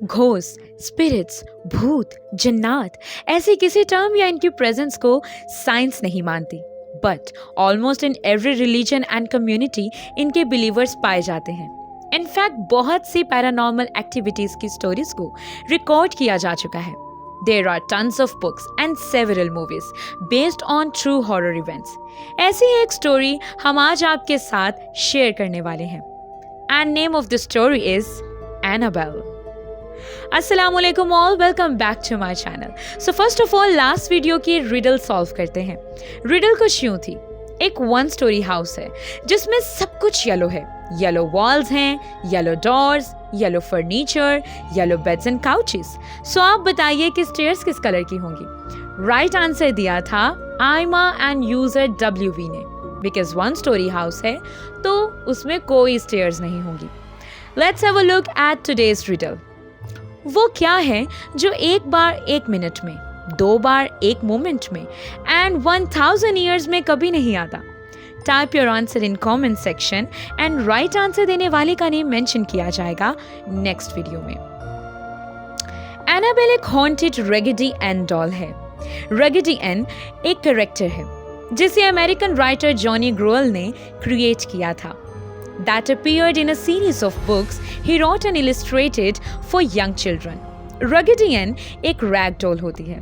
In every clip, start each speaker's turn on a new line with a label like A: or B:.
A: Ghost, spirits, भूत, जिन्नात, ऐसे किसी टर्म या इनकी प्रेजेंस को साइंस नहीं मानती, but almost in every religion and community इनके बिलीवर्स पाए जाते हैं। इनफैक्ट बहुत सी पैरानॉर्मल एक्टिविटीज की स्टोरीज को रिकॉर्ड किया जा चुका है। There are tons of books and several movies based on true horror events. ऐसी ही एक स्टोरी हम आज आपके साथ शेयर करने वाले हैं, and name of the story is Annabelle. अस्सलामुअलैकुम all, welcome back to my channel. So first of all last video की रिडल सॉल्व करते हैं। रिडल कुछ यूं थी, एक वन स्टोरी हाउस है जिसमें सब कुछ येलो है। येलो वॉल्स हैं, yellow doors, yellow furniture, yellow beds and couches. So आप बताइए कि स्टेयर्स किस कलर की होंगी। राइट आंसर दिया था आयमा एंड यूजर WV ने, बिकॉज वन स्टोरी हाउस है तो उसमें कोई स्टेयर्स नहीं होंगी। Let's have a look at today's riddle. वो क्या है जो एक बार एक मिनट में, दो बार एक मोमेंट में एंड 1000 ईयर्स में कभी नहीं आता? Type your answer in comment section and right answer देने वाले का नेम मेंशन किया जाएगा नेक्स्ट वीडियो में। एनाबेल एक हॉन्टेड रेगेडी एन डॉल है। रेगेडी एन एक कैरेक्टर है जिसे अमेरिकन राइटर जॉनी ग्रोअल ने क्रिएट किया था। That appeared in a series of books he wrote and illustrated for young children. Raggedy Ann एक रैग डॉल होती है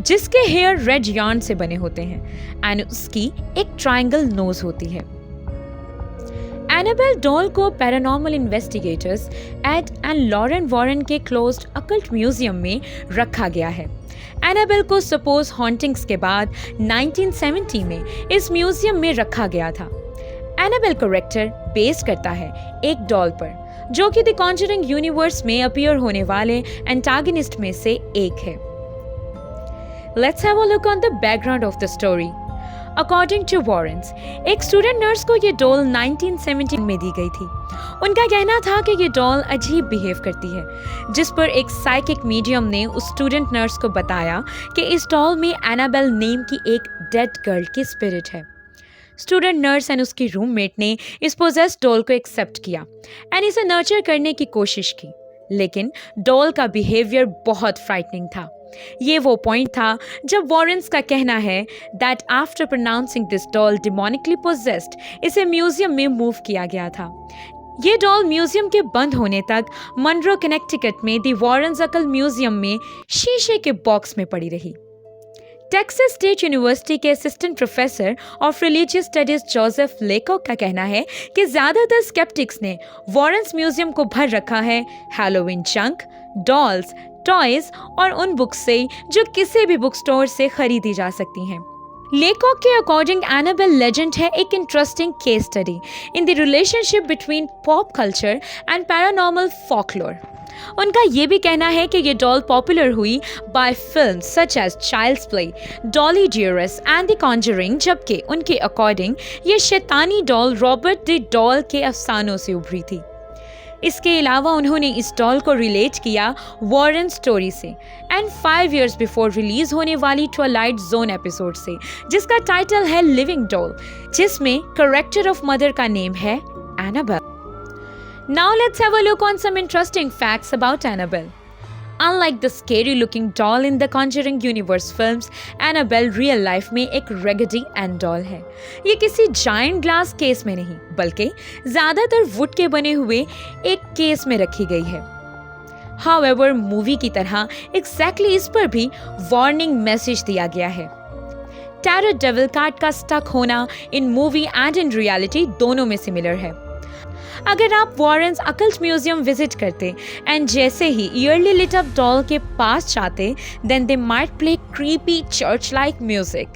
A: जिसके हेयर रेड yarn से बने होते हैं एंड उसकी एक ट्रायंगल नोज होती है। एनाबेल डॉल को paranormal investigators Ed and Lorraine Warren के क्लोज्ड अकल्ट म्यूजियम में रखा गया है। एनाबेल को सपोज हॉन्टिंग्स के बाद 1970 में इस म्यूजियम में रखा गया था। एनाबेल कैरेक्टर बेस्ड करता है एक डॉल पर जो कि द कॉन्जरिंग यूनिवर्स में अपीयर होने वाले एंटागनिस्ट में से एक है। Let's have a look on the background of the story. According to Warrens, एक स्टूडेंट नर्स को ये डॉल 1917 में दी गई थी। उनका कहना था कि ये डॉल अजीब बिहेव करती है, जिस पर एक साइकिक मीडियम ने उस स्टूडेंट नर्स को बताया कि इस डॉल में एनाबेल नेम की एक डेड गर्ल की स्पिरिट है। स्टूडेंट नर्स एंड उसकी रूममेट ने इस पोजेस्ड डॉल को एक्सेप्ट किया एंड इसे नर्चर करने की कोशिश की, लेकिन डॉल का बिहेवियर बहुत फ्राइटनिंग था। ये वो पॉइंट था जब वॉरेन्स का कहना है that after pronouncing this doll demonically possessed, इसे म्यूजियम में मूव किया गया था। ये डॉल म्यूजियम के बंद होने तक मनरो कनेक्टिकट में दी वॉरेन्स अकल म्यूजियम में शीशे के बॉक्स में पड़ी रही। टेक्सास स्टेट यूनिवर्सिटी के assistant professor of religious studies Joseph Laycock का कहना है कि ज्यादातर स्केप्टिक्स ने वॉरेन्स म्यूजियम को भर रखा है हैलोवीन जंक, डॉल्स, टॉयज और उन बुक्स से जो किसी भी बुक स्टोर से खरीदी जा सकती हैं। लेकॉक के अकॉर्डिंग एनाबेल लेजेंड है एक interesting case study in the relationship between pop culture and paranormal folklore. उनका ये भी कहना है कि ये डॉल पॉपुलर हुई by film such as Child's Play, Dolly Dearest and the Conjuring, जबकि उनके अकॉर्डिंग ये शैतानी डॉल रॉबर्ट द डॉल के अफसानों से उभरी थी। इसके अलावा उन्होंने इस डॉल को रिलेट किया वॉरेन स्टोरी से एंड 5 years बिफोर रिलीज होने वाली ट्वाइलाइट जोन एपिसोड से, जिसका टाइटल है लिविंग डॉल, जिसमें कैरेक्टर ऑफ मदर का नेम है Annabelle. Now let's have a look on some interesting facts about Annabelle. Unlike the scary-looking doll in the Conjuring Universe films, Annabelle real life में एक Raggedy Ann doll है। ये किसी giant glass case में नहीं, बल्कि ज़्यादातर वुड के बने हुए एक केस में रखी गई है। However, मूवी की तरह exactly इस पर भी वार्निंग मैसेज दिया गया है। टैरो डेविल कार्ड का स्टक होना in movie and in reality दोनों में सिमिलर है। अगर आप वॉरेन्स अकल्ट म्यूजियम विजिट करते एंड जैसे ही ईयरली लिट अप डॉल के पास जाते, then they might play creepy church like music.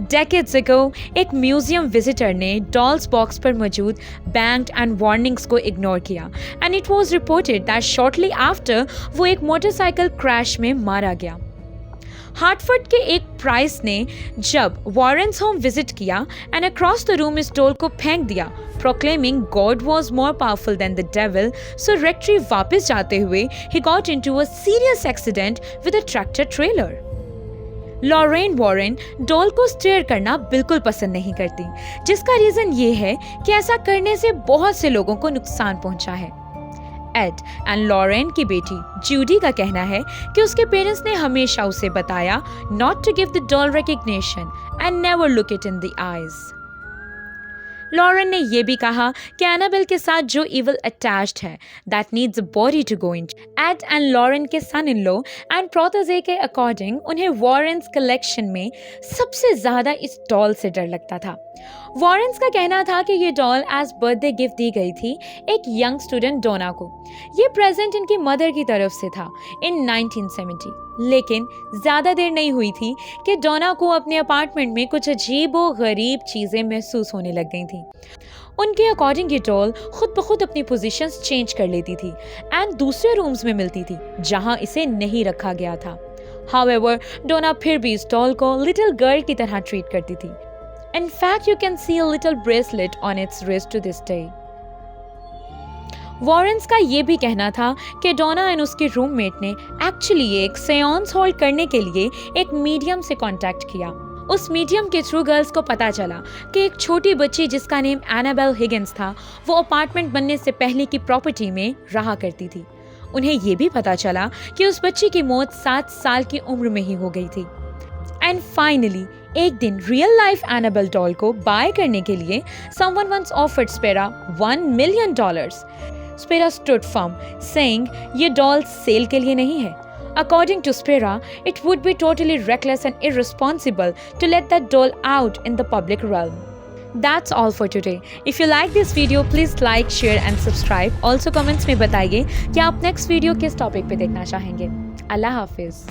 A: Decades ago एक म्यूजियम विजिटर ने डॉल्स बॉक्स पर मौजूद बैंड एंड वार्निंग्स को इग्नोर किया and it was reported that shortly after वो एक मोटरसाइकिल क्रैश में मारा गया। हार्टफोर्ड के एक प्राइस ने जब वॉरेन्स होम विजिट किया एंड अक्रॉस द रूम इस डॉल को फेंक दिया, proclaiming God was more powerful than the devil, so rectory वापस जाते हुए ही got into a serious accident with a tractor trailer. Lorraine Warren doll को स्टेयर करना बिल्कुल पसंद नहीं करती, जिसका रीजन ये है कि ऐसा करने से बहुत से लोगों को नुकसान पहुंचा है। एड एंड लॉरेन की बेटी जूडी का कहना है कि उसके पेरेंट्स ने हमेशा उसे बताया not to give the doll recognition and never look it in the eyes. Lorraine ने यह भी कहा कि एनाबेल के साथ जो इविल अटैच्ड है that needs a body to go in. Ed and Lorraine के son in law and protege के अकॉर्डिंग उन्हें वॉरेन्स कलेक्शन में सबसे ज्यादा इस डॉल से डर लगता था। वॉरेन्स का कहना था कि ये डॉल एज बर्थडे गिफ्ट दी गई थी एक यंग स्टूडेंट डोना को। ये प्रेजेंट इनकी मदर की तरफ से था इन 1970। लेकिन ज़्यादा देर नहीं हुई थी कि डोना को अपने अपार्टमेंट में कुछ अजीबो गरीब चीज़ें महसूस होने लग गई थी। उनके अकॉर्डिंग ये डॉल खुद ब खुद अपनी पोजीशंस चेंज कर लेती थी एंड दूसरे रूम्स में मिलती थी जहां इसे नहीं रखा गया था। हाउएवर डोना फिर भी इस डॉल को लिटिल गर्ल की तरह ट्रीट करती थी। In fact, you can see a little bracelet on its wrist to this day. Warren's का ये भी कहना था कि डोना एंड उसके रूममेट ने एक्चुअली एक सेयांस होल्ड करने के लिए एक मीडियम से कांटेक्ट किया। उस मीडियम के थ्रू गर्ल्स को पता चला कि एक छोटी बच्ची जिसका नेम एनाबेल हिगिंस था वो अपार्टमेंट बनने से पहले की प्रॉपर्टी में रहा करती थी। उन्हें ये भी पता चला कि उस बच्ची की मौत 7 साल की उम्र में ही हो गई थी। एंड फाइनली एक दिन रियल लाइफ एनाबेल डॉल को बाय करने के लिए someone once offered Spera $1 million. Spera stood firm, saying ये डॉल सेल के लिए नहीं है. According to Spera, it would be totally reckless and irresponsible to let that doll out in the public realm. That's all for today. If you like this video, please like, share and subscribe. Also comments में बताइए कि आप next video किस topic पे देखना चाहेंगे. अल्लाह हाफिज.